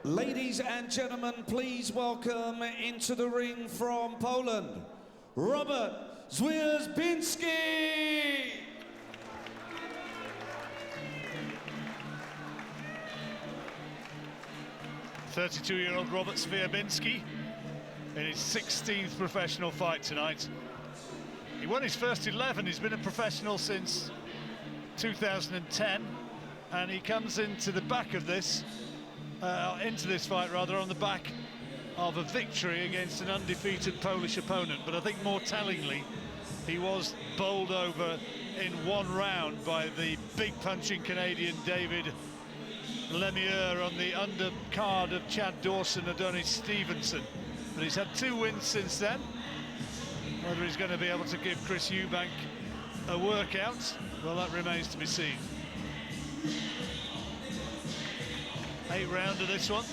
Ladies and gentlemen, please welcome into the ring from Poland, Robert Swierzbinski. 32-year-old Robert Swierzbinski in his 16th professional fight tonight. He won his first 11. He's been a professional since 2010, and he comes into the back of this, into this fight rather, on the back of a victory against an undefeated Polish opponent. But I think more tellingly, he was bowled over in one round by the big punching Canadian David Lemieux on the undercard of Chad Dawson and Adonis Stevenson. But he's had 2 wins since then. Whether he's going to be able to give Chris Eubank a workout, well, that remains to be seen. 8th round of this one.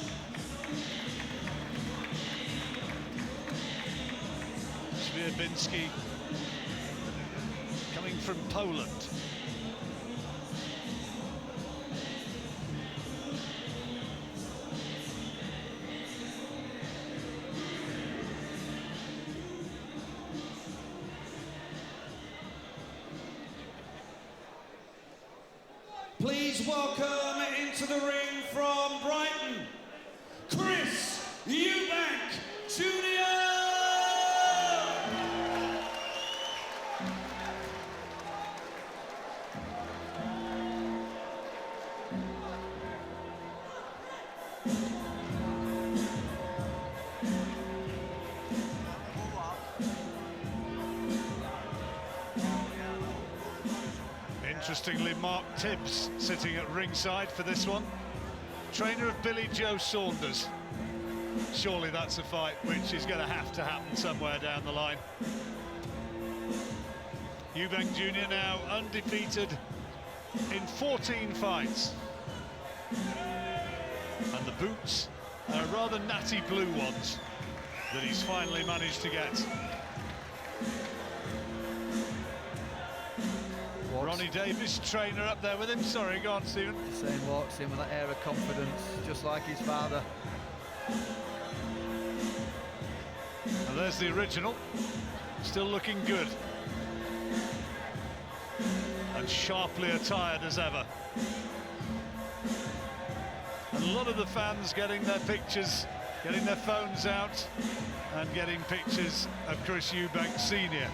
Swierzbinski coming from Poland. Please welcome into the ring from Brighton, Chris Eubank Jr. Interestingly, Mark Tibbs sitting at ringside for this one. Trainer of Billy Joe Saunders. Surely that's a fight which is going to have to happen somewhere down the line. Eubank Jr. now undefeated in 14 fights. And the boots are rather natty blue ones that he's finally managed to get. Ronnie Davis, trainer, up there with him. Sorry, go on, Stephen. Same walks in with that air of confidence, just like his father. And there's the original, still looking good. And sharply attired as ever. And a lot of the fans getting their pictures, getting their phones out, and getting pictures of Chris Eubank Sr.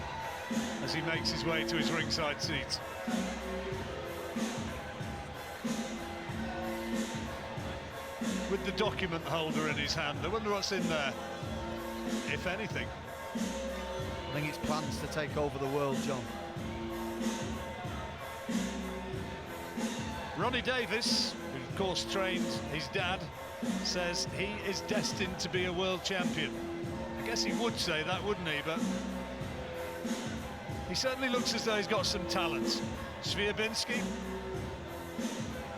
as he makes his way to his ringside seat. With the document holder in his hand, I wonder what's in there, if anything. I think it's plans to take over the world, John. Ronnie Davis, who of course trained his dad, says he is destined to be a world champion. I guess he would say that, wouldn't he? But he certainly looks as though he's got some talent. Swierzbinski,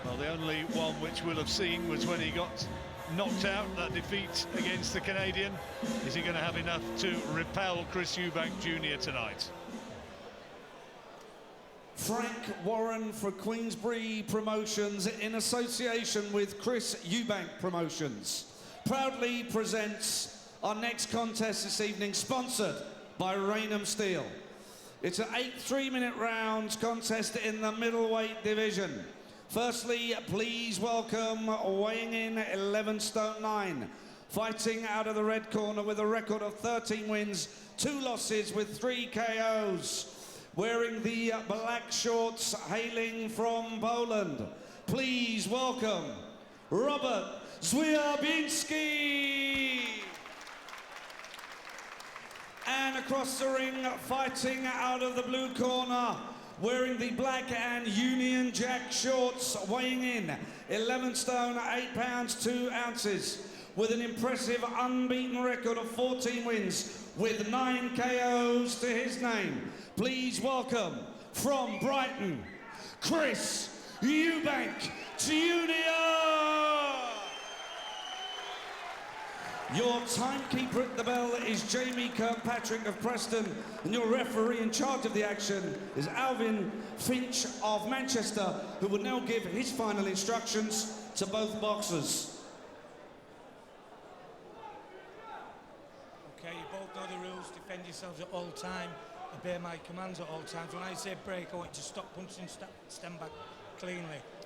well, the only one which we'll have seen was when he got knocked out, that defeat against the Canadian. Is he going to have enough to repel Chris Eubank Jr. tonight? Frank Warren for Queensbury Promotions, in association with Chris Eubank Promotions, proudly presents our next contest this evening, sponsored by Raynham Steel. It's an 8 3-minute rounds contest in the middleweight division. Firstly, please welcome, weighing in 11 stone 9, fighting out of the red corner with a record of 13 wins, 2 losses with 3 KOs. Wearing the black shorts, hailing from Poland, please welcome Robert Swierzbinski. And across the ring, fighting out of the blue corner, wearing the black and Union Jack shorts, weighing in 11 stone 8 pounds 2 ounces, with an impressive unbeaten record of 14 wins with 9 KOs to his name. Please welcome from Brighton, Chris Eubank Jr. Your timekeeper at the bell is Jamie Kirkpatrick of Preston, and your referee in charge of the action is Alvin Finch of Manchester, who will now give his final instructions to both boxers. defend yourselves at all time, obey my commands at all times. When I say break, I want you to stop punching, stand back cleanly.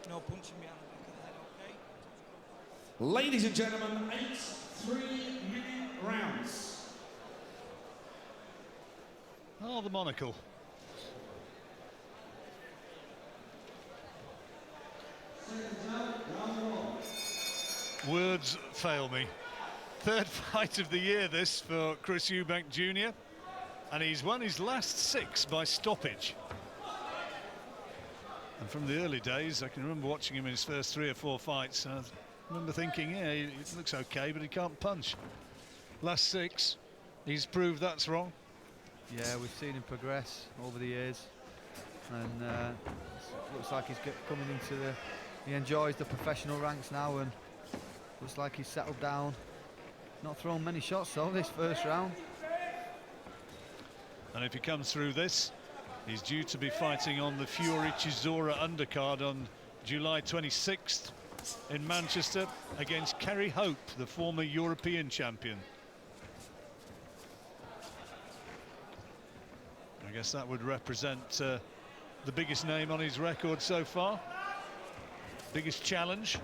No punching behind the back of the head, okay? Ladies and gentlemen, 8 3-minute rounds. Oh, the monocle. Words fail me. Third fight of the year this for Chris Eubank Jr. And he's won his last 6 by stoppage. And from the early days, I can remember watching him in his first 3 or 4 fights. And I remember thinking, yeah, he looks okay, but he can't punch. Last 6, he's proved that's wrong. Yeah, we've seen him progress over the years, and looks like he's coming into the. He enjoys the professional ranks now, and looks like he's settled down. Not thrown many shots though this first round. And if he comes through this, he's due to be fighting on the Fury Chisora undercard on July 26th in Manchester against Kerry Hope, the former European champion. I guess that would represent the biggest name on his record so far. Biggest challenge.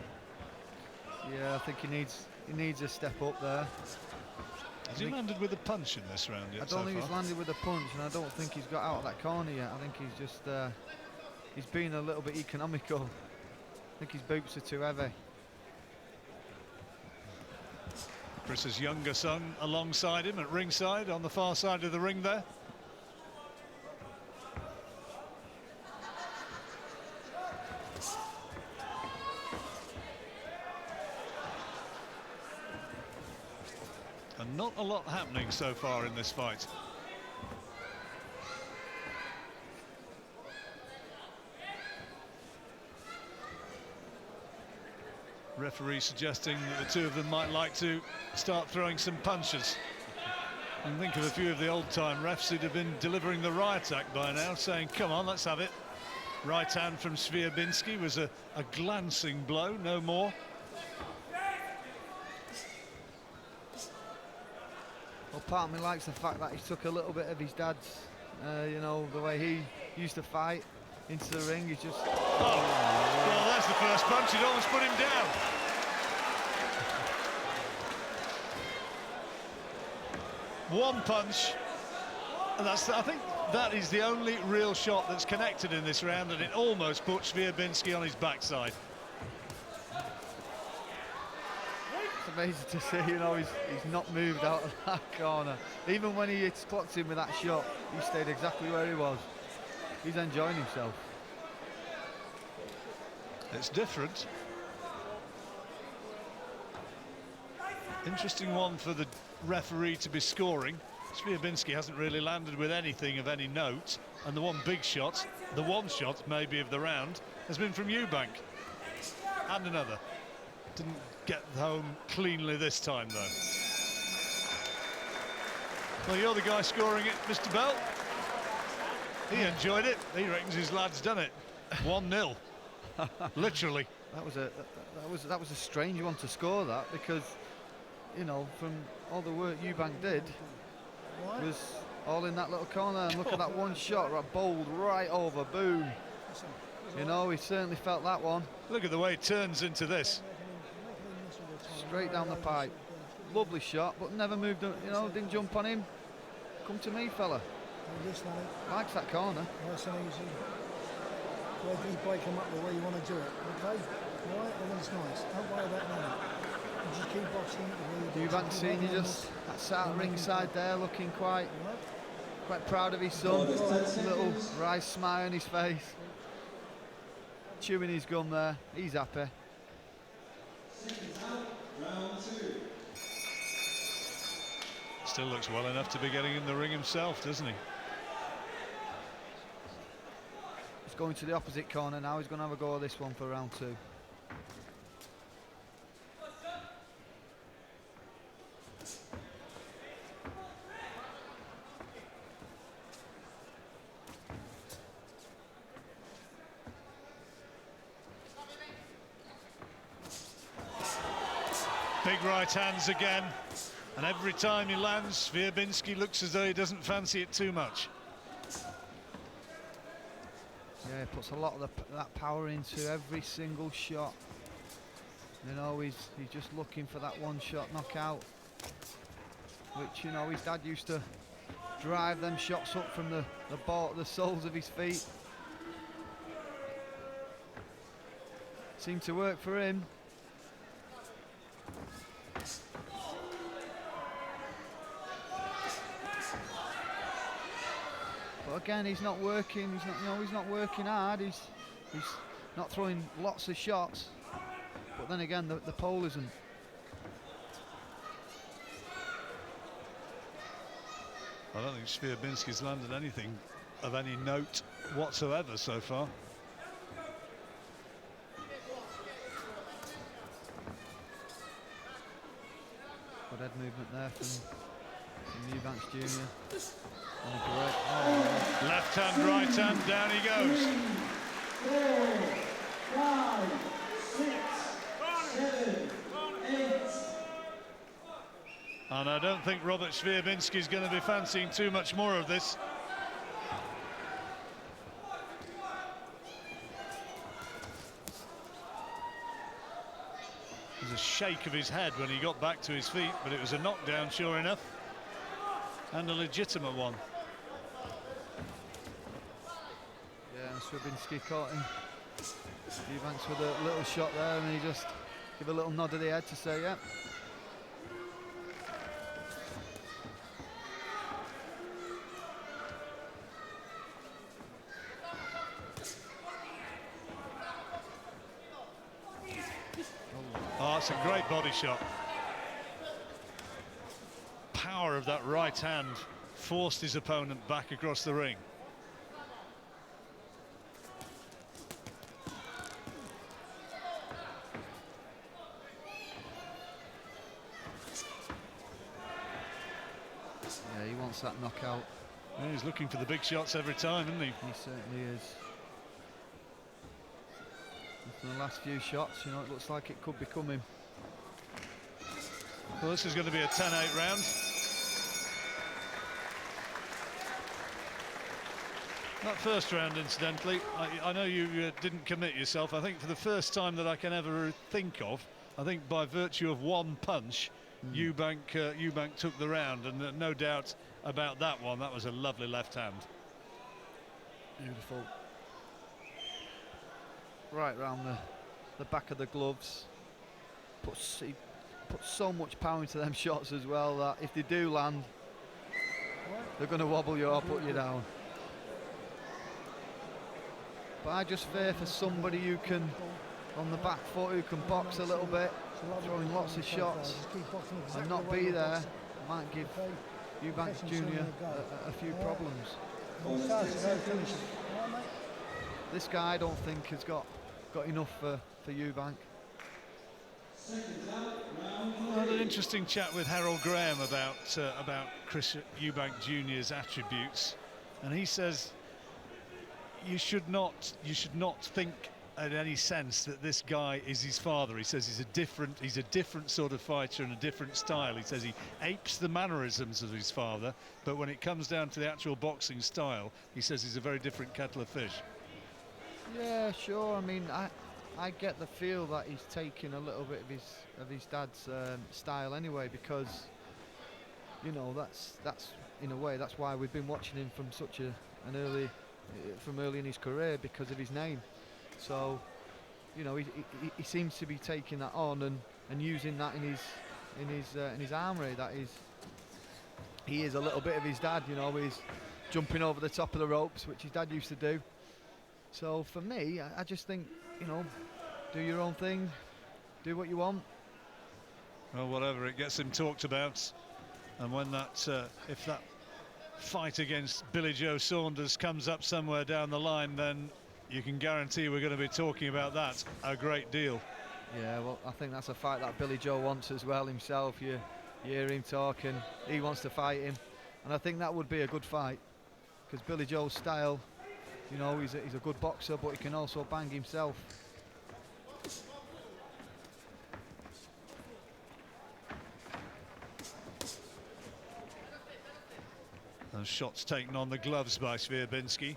Yeah, I think he needs a step up there. Has he landed with a punch in this round yet? I don't think he's landed with a punch, and I don't think he's got out of that corner yet. I think he's just he's been a little bit economical. I think his boots are too heavy. Chris's younger son alongside him at ringside on the far side of the ring there. And not a lot happening so far in this fight. Referee suggesting that the two of them might like to start throwing some punches. And think of a few of the old-time refs who'd have been delivering the riot act by now, saying, come on, let's have it. Right hand from Swierzbinski was a glancing blow, no more. Well, part of me likes the fact that he took a little bit of his dad's, you know, the way he used to fight into the ring. He's just... Oh, well, that's the first punch. It almost put him down. One punch, and I think that is the only real shot that's connected in this round, and it almost put Swierzbinski on his backside. It's amazing to see, you know, he's not moved out of that corner. Even when he clocked him with that shot, he stayed exactly where he was. He's enjoying himself. It's different. Interesting one for the referee to be scoring. Swierzbinski hasn't really landed with anything of any note, and the one big shot, the one shot maybe of the round, has been from Eubank. And another. Didn't get home cleanly this time, though. Well, you're the guy scoring it, Mr. Bell. He enjoyed it. He reckons his lad's done it. 1-0. Literally. That was a strange one to score, that, because, you know, from all the work Eubank did, was all in that little corner. And look at that one shot, right, bowled right over, boom. You know, he certainly felt that one. Look at the way it turns into this. Straight down the pipe. Lovely shot, but never moved, you know, didn't jump on him. Come to me, fella. Likes that corner. Nice and easy. Well, just break them up the way you want to do it, okay? All right, well, that's nice. Don't worry about that. You just keep boxing. Eubank Senior just sat at ringside there, looking quite proud of his son. Little wry smile on his face. Chewing his gum there. He's happy. Still looks well enough to be getting in the ring himself, doesn't he? He's going to the opposite corner now. He's going to have a go at this one for round 2. Big right hands again. And every time he lands, Swierzbinski looks as though he doesn't fancy it too much. Yeah, he puts a lot of that power into every single shot. You know, he's just looking for that one-shot knockout, which, you know, his dad used to drive them shots up from the soles of his feet. Seemed to work for him. But again, he's not working. He's not working hard. He's not throwing lots of shots. But then again, the pole isn't. I don't think Swierzbinski's landed anything of any note whatsoever so far. Good head movement there from Eubank Jr. And a great, oh. Left hand, right hand, down he goes. 4, 5, 6, 7, 8. And I don't think Robert Swierzbinski's going to be fancying too much more of this. There's a shake of his head when he got back to his feet, but it was a knockdown, sure enough, and a legitimate one. Yeah, and Swierzbinski caught him. Eubanks with a little shot there, and he just give a little nod of the head to say, yeah. Oh, it's a great body shot. Power of that right hand forced his opponent back across the ring. Yeah, he wants that knockout. Yeah, he's looking for the big shots every time, isn't he? He certainly is. After the last few shots, you know, it looks like it could be coming. Well, this is going to be a 10-8 round. That first round, incidentally, I know you didn't commit yourself. I think for the first time that I can ever think of, I think by virtue of one punch, Eubank took the round, and no doubt about that one. That was a lovely left hand. Beautiful. Right round the back of the gloves. He puts so much power into them shots as well that if they do land, they're going to wobble you or put you down. But I just fear for somebody who can, on the back foot, who can box a little bit, throwing lots of shots and not be there, might give Eubank Jr. a few problems. This guy I don't think has got enough for Eubank. I had an interesting chat with Harold Graham about Chris Eubank Jr.'s attributes, and he says you should not think in any sense that this guy is his father. He says he's a different sort of fighter and a different style. He says he apes the mannerisms of his father, but when it comes down to the actual boxing style, he says he's a very different kettle of fish. Yeah, sure. I mean, I get the feel that he's taking a little bit of his dad's style anyway, because you know that's in a way that's why we've been watching him from such from early in his career, because of his name. So you know, he seems to be taking that on and using that in his armoury. That he is a little bit of his dad. You know, he's jumping over the top of the ropes, which his dad used to do. So for me, I just think, you know, do your own thing, do what you want. Well, whatever, it gets him talked about, and when that if that fight against Billy Joe Saunders comes up somewhere down the line, then you can guarantee we're going to be talking about that a great deal. Yeah, well, I think that's a fight that Billy Joe wants as well himself. You hear him talking, he wants to fight him, and I think that would be a good fight, because Billy Joe's style, you know, he's a good boxer, but he can also bang himself. And shots taken on the gloves by Swierzbinski.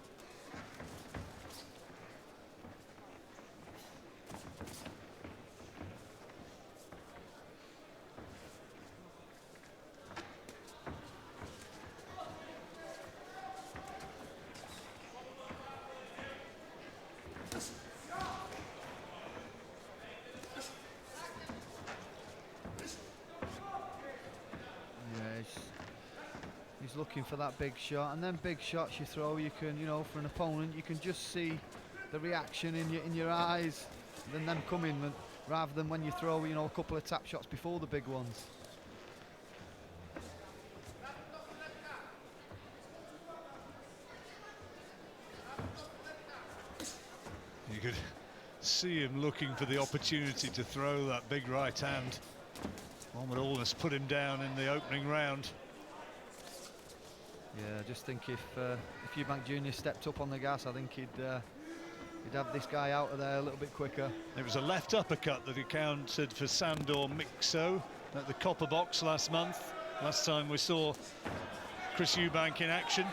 He's looking for that big shot, and then big shots you throw, you can, you know, for an opponent, you can just see the reaction in your eyes, and them coming, rather than when you throw, you know, a couple of tap shots before the big ones. You could see him looking for the opportunity to throw that big right hand. One would almost put him down in the opening round. Yeah, I just think if Eubank Jr. stepped up on the gas, I think he'd have this guy out of there a little bit quicker. It was a left uppercut that accounted for Sandor Mixo at the Copper Box last month. Last time we saw Chris Eubank in action.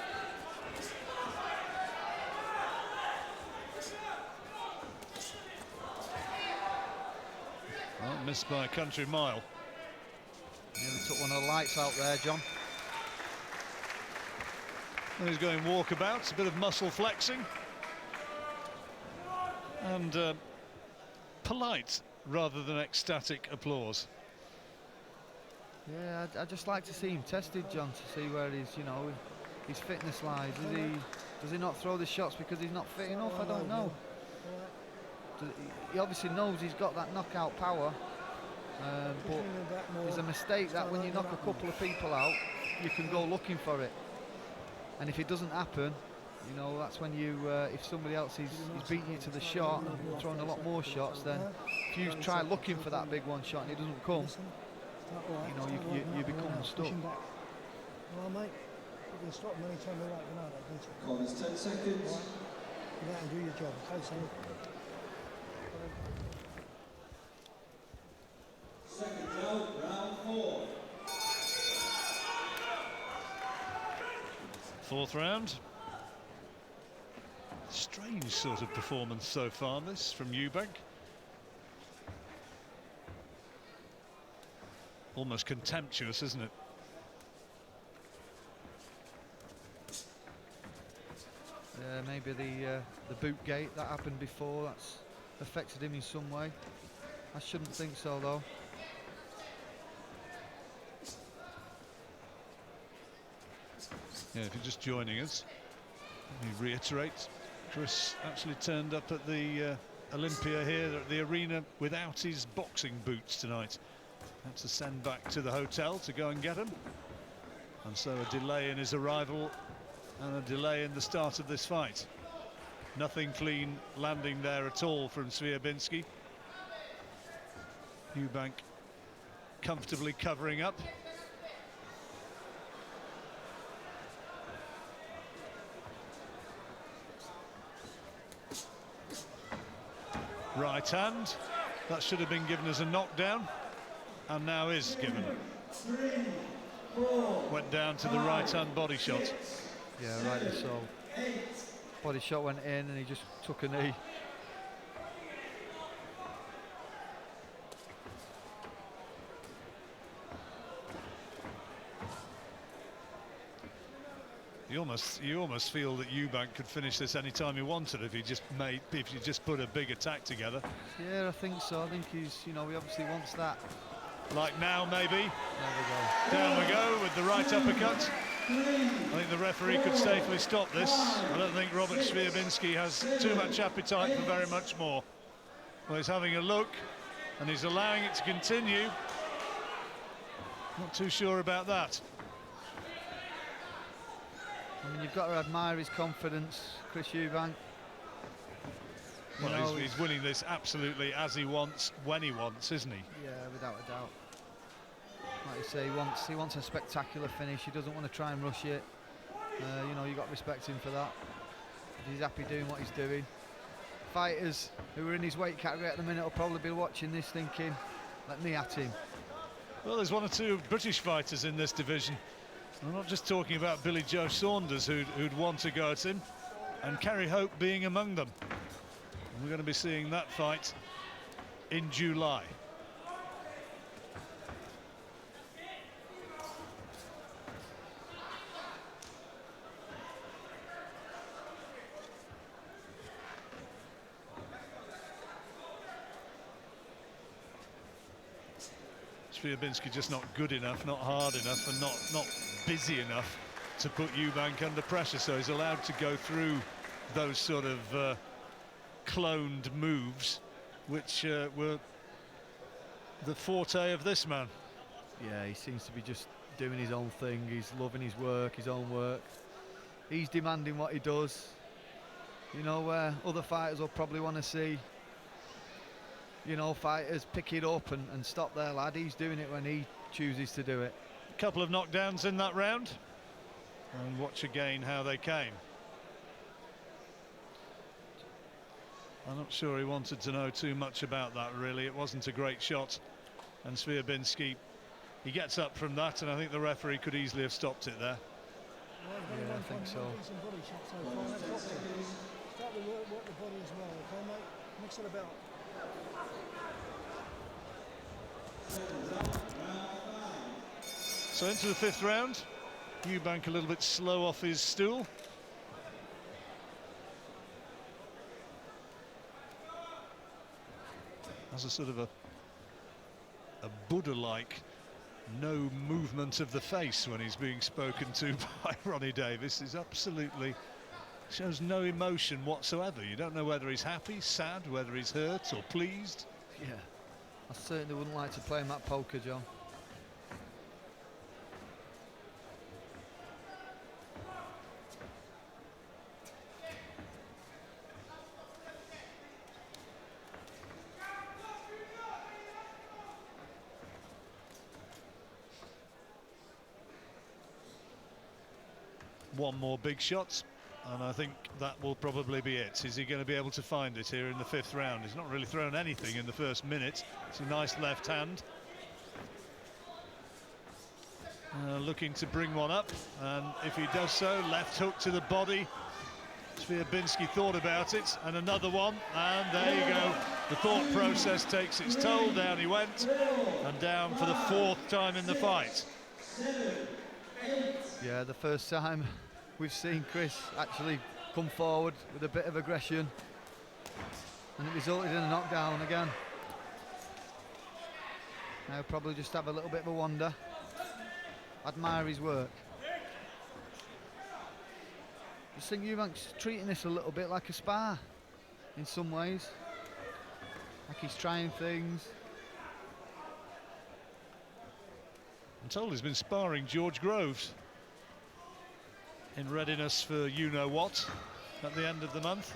Well, missed by a country mile. Nearly took one of the lights out there, John. And he's going walkabouts, a bit of muscle flexing. And polite rather than ecstatic applause. Yeah, I'd just like to see him tested, John, to see where he's, you know, his fitness lies. Does he not throw the shots because he's not fit enough? I don't know. He obviously knows he's got that knockout power, but it's a mistake that when you knock a couple of people out, you can go looking for it. And if it doesn't happen, you know, that's when you, if somebody else is beating you to the shot and throwing a lot more shots, then if you try looking for that big one shot and it doesn't come, you know, you become stuck. Well, mate, you can stop them anytime you like, you know that, don't you? Corners 10 seconds. Go out and do your job, okay, son? Second round, round 4. Fourth round. Strange sort of performance so far, this, from Eubank. Almost contemptuous, isn't it? Maybe the boot gate that happened before, that's affected him in some way. I shouldn't think so, though. Yeah, if you're just joining us, let me reiterate, Chris actually turned up at the Olympia here at the arena without his boxing boots tonight. Had to send back to the hotel to go and get them. And so a delay in his arrival and a delay in the start of this fight. Nothing clean landing there at all from Swierzbinski. Eubank comfortably covering up. Right hand, that should have been given as a knockdown, and now is given. 3, 4, went down to the right hand body shot. Yeah, rightly so. 8. Body shot went in and he just took a knee. You almost feel that Eubank could finish this any time he wanted if he just put a big attack together. Yeah, I think so. I think he's, you know, he obviously wants that. Like now, maybe. There we go. Down we go with the right uppercut. I think the referee could safely stop this. I don't think Robert Swierzbinski has too much appetite for very much more. Well, he's having a look and he's allowing it to continue. Not too sure about that. I mean, you've got to admire his confidence, Chris Eubank. Well, he's winning this absolutely as he wants, when he wants, isn't he? Yeah, without a doubt. Like you say, he wants a spectacular finish. He doesn't want to try and rush it. You know, you've got to respect him for that. He's happy doing what he's doing. Fighters who are in his weight category at the minute will probably be watching this thinking, let me at him. Well, there's one or two British fighters in this division. I'm not just talking about Billy Joe Saunders, who'd want to go at him, and Kerry Hope being among them. We're going to be seeing that fight in July. Swierzbinski just not good enough, not hard enough, and not busy enough to put Eubank under pressure, so he's allowed to go through those sort of cloned moves, which were the forte of this man. Yeah, he seems to be just doing his own thing. He's loving his work, his own work. He's demanding what he does. You know, where other fighters will probably want to see, you know, fighters pick it up and stop their lad. He's doing it when he chooses to do it. A couple of knockdowns in that round, and watch again how they came. I'm not sure he wanted to know too much about that, really. It wasn't a great shot, and Swierzbinski, he gets up from that, and I think the referee could easily have stopped it there. Yeah, I think so. Start to work the body as well, okay, mate? Mix it about. So into the fifth round, Eubank a little bit slow off his stool. Has a sort of a Buddha-like no movement of the face when he's being spoken to by Ronnie Davis. Is absolutely shows no emotion whatsoever. You don't know whether he's happy, sad, whether he's hurt or pleased. Yeah, I certainly wouldn't like to play him that poker, John. One more big shot, and I think that will probably be it. Is he going to be able to find it here in the fifth round? He's not really thrown anything in the first minute. It's a nice left hand. Looking to bring one up, and if he does so, left hook to the body. Swierzbinski thought about it, and another one, and there you go. The thought process takes its toll. Down he went, and down for the fourth time in the fight. Yeah, the first time we've seen Chris actually come forward with a bit of aggression, and it resulted in a knockdown again. Now probably just have a little bit of a wander, admire his work. I just think Eubank's treating this a little bit like a spar in some ways, like he's trying things. I'm told he's been sparring George Groves in readiness for you-know-what at the end of the month.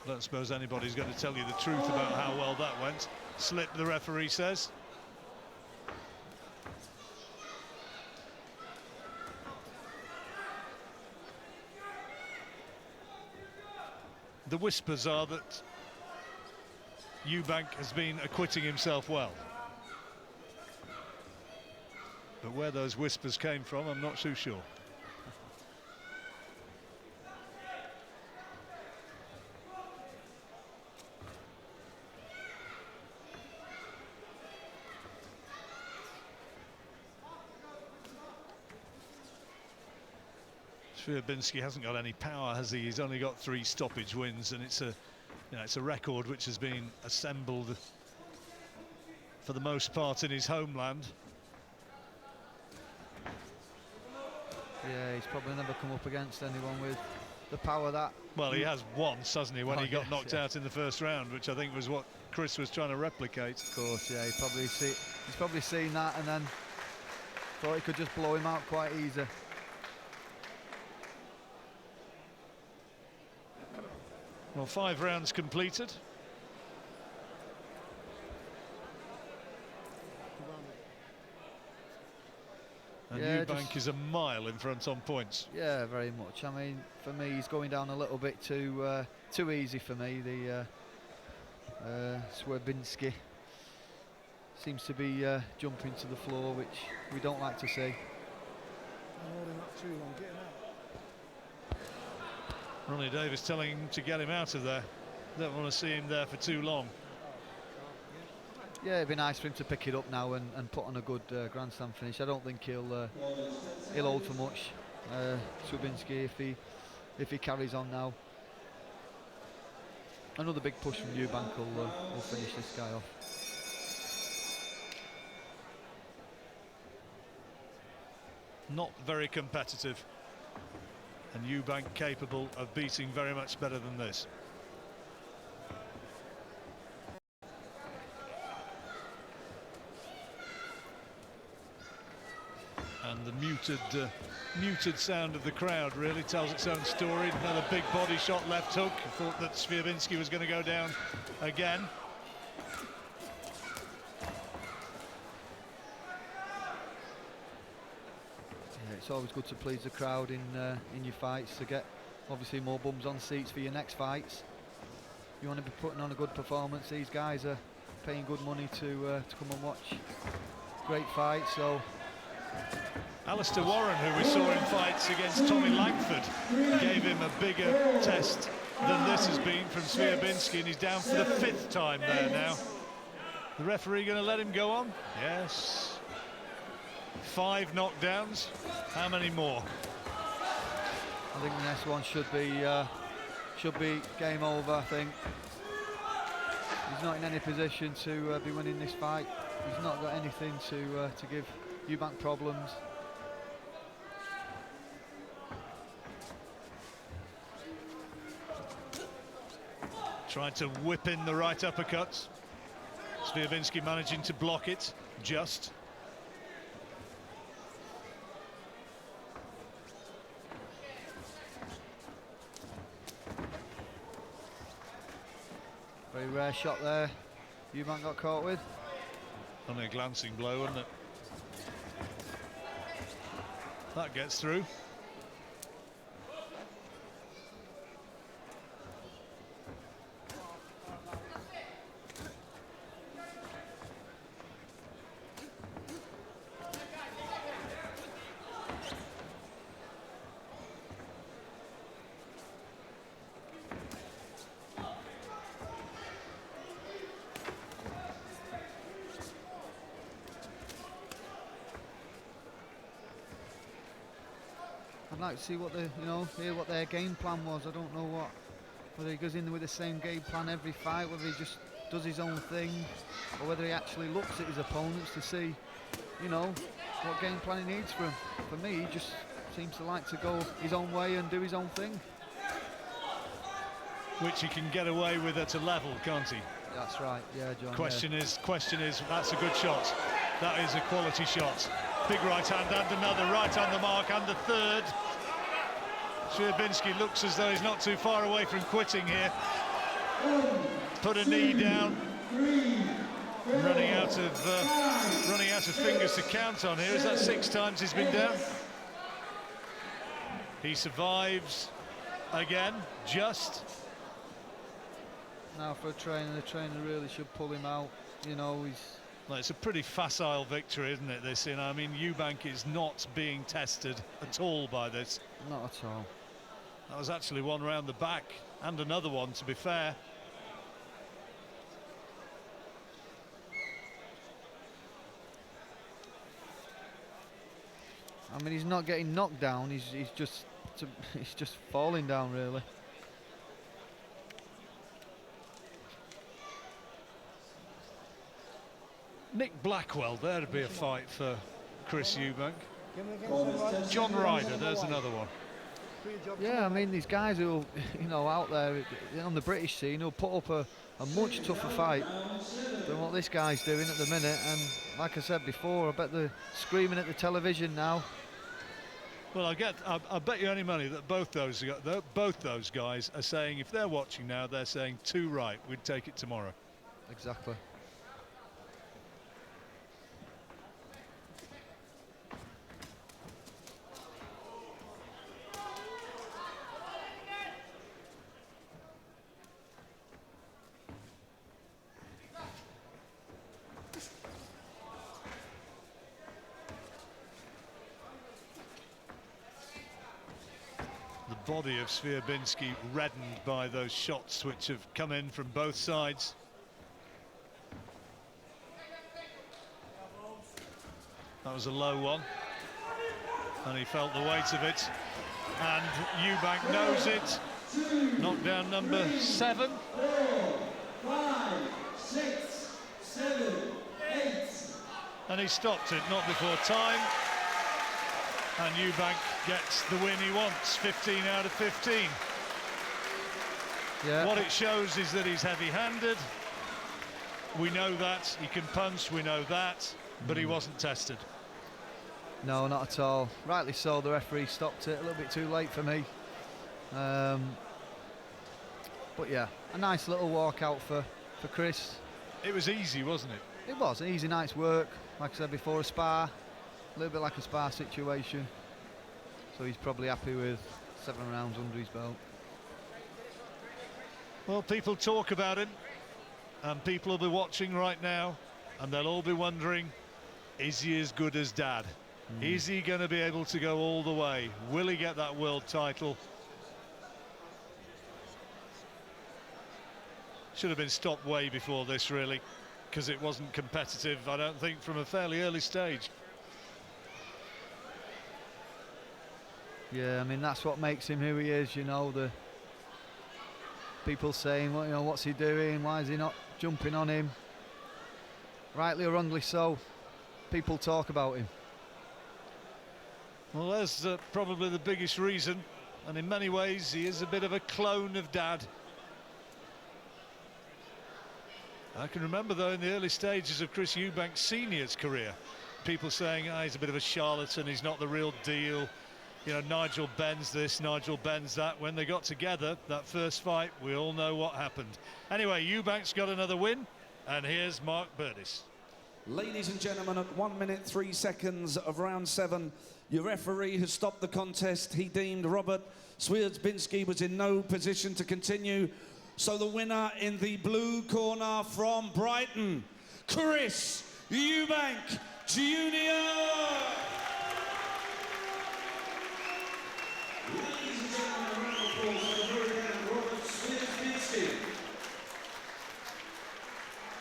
I don't suppose anybody's going to tell you the truth about how well that went. Slip, the referee says. The whispers are that Eubank has been acquitting himself well. But where those whispers came from, I'm not too sure. Swierzbinski hasn't got any power, has he? He's only got 3 stoppage wins, and it's a, it's a record which has been assembled for the most part in his homeland. Yeah, he's probably never come up against anyone with the power that... Well, he has once, hasn't he, when he got yes, knocked out in the first round, which I think was what Chris was trying to replicate. Of course, yeah, he's probably seen that and then thought he could just blow him out quite easy. Well, 5 rounds completed. And Yeah, Eubank is a mile in front on points. Yeah, very much. I mean, for me, he's going down a little bit too easy for me, the Swierzbinski. seems to be jumping to the floor, which we don't like to see. And holding up too long, get him out. Ronnie Davis telling him to get him out of there. Don't want to see him there for too long. Yeah, it'd be nice for him to pick it up now and put on a good grandstand finish. I don't think he'll hold for much, Swierzbinski, if he carries on now. Another big push from Eubank will finish this guy off. Not very competitive, and Eubank capable of beating very much better than this. And the muted sound of the crowd really tells its own story. Another big body shot left hook. I thought that Swierzbinski was going to go down again. Yeah, it's always good to please the crowd in your fights, to get obviously more bums on seats for your next fights. You want to be putting on a good performance. These guys are paying good money to come and watch great fights. So Alistair Warren, who we saw in fights against Tommy Langford, gave him a bigger test than this has been from Swierzbinski, and he's down for the 5th time there now. The referee going to let him go on? Yes. 5 knockdowns. How many more? I think the next one should be game over. I think he's not in any position to be winning this fight. He's not got anything to give Eubank problems. Tried to whip in the right uppercuts. Swierzbinski managing to block it, just. Very rare shot there. Eubank got caught with. Only a glancing blow, wasn't it? That gets through. I'd like to see what hear what their game plan was. I don't know whether he goes in with the same game plan every fight, whether he just does his own thing, or whether he actually looks at his opponents to see, what game plan he needs from. For me, he just seems to like to go his own way and do his own thing. Which he can get away with at a level, can't he? That's right, yeah, John. Question is, that's a good shot. That is a quality shot. Big right hand and another, right on the mark, and the third. Swierzbinski looks as though he's not too far away from quitting here. Put a knee down. Running out of fingers to count on here. Is that 6 times he's been down? He survives again, just. Now for a trainer, the trainer really should pull him out. He's. Well, it's a pretty facile victory, isn't it, this? I mean, Eubank is not being tested at all by this. Not at all. That was actually one round the back, and another one, to be fair. I mean, he's not getting knocked down. He's just falling down, really. Nick Blackwell, there'd be a fight for Chris Eubank. John Ryder, there's another one. Yeah, I mean, these guys who, out there on the British scene, who'll put up a much tougher fight than what this guy's doing at the minute. And like I said before, I bet they're screaming at the television now. Well, I bet you any money that both those guys are saying, if they're watching now, they're saying, too right, we'd take it tomorrow. Exactly. body of Swierzbinski reddened by those shots which have come in from both sides. That was a low one, and he felt the weight of it, and Eubank knows it. Knockdown number 7. 4, 5, 6, 7, 8. And he stopped it, not before time. And Eubank gets the win he wants, 15 out of 15. Yeah. What it shows is that he's heavy-handed. We know that. He can punch, we know that. But he wasn't tested. No, not at all. Rightly so, the referee stopped it a little bit too late for me. But yeah, a nice little walkout for Chris. It was easy, wasn't it? It was an easy night's work. Like I said before, a spar. A little bit like a spar situation. So he's probably happy with 7 rounds under his belt. Well, people talk about him, and people will be watching right now, and they'll all be wondering, is he as good as Dad? Is he going to be able to go all the way? Will he get that world title? Should have been stopped way before this, really, because it wasn't competitive, I don't think, from a fairly early stage. Yeah, I mean, that's what makes him who he is, you know, the people saying, well, you know, what's he doing? Why is he not jumping on him? Rightly or wrongly so, people talk about him. Well, there's probably the biggest reason, and in many ways he is a bit of a clone of Dad. I can remember, though, in the early stages of Chris Eubank Sr.'s career, people saying, he's a bit of a charlatan, he's not the real deal. You know, Nigel bends this, Nigel bends that. When they got together, that first fight, we all know what happened. Anyway, Eubank's got another win, and here's Mark Burdis. Ladies and gentlemen, at 1 minute 3 seconds of round 7, your referee has stopped the contest. He deemed Robert Swierzbinski was in no position to continue. So the winner in the blue corner from Brighton, Chris Eubank Jr. Ladies and gentlemen, a round of applause for the Hurricane Robert Swierzbinski.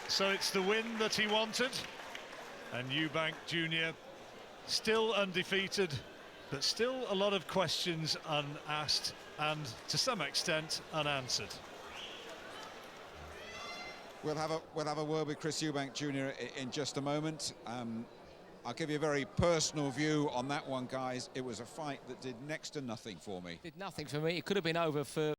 So it's the win that he wanted, and Eubank Jr. still undefeated, but still a lot of questions unasked and to some extent unanswered. We'll have a word with Chris Eubank Jr. in just a moment. I'll give you a very personal view on that one, guys. It was a fight that did next to nothing for me. Did nothing for me. It could have been over for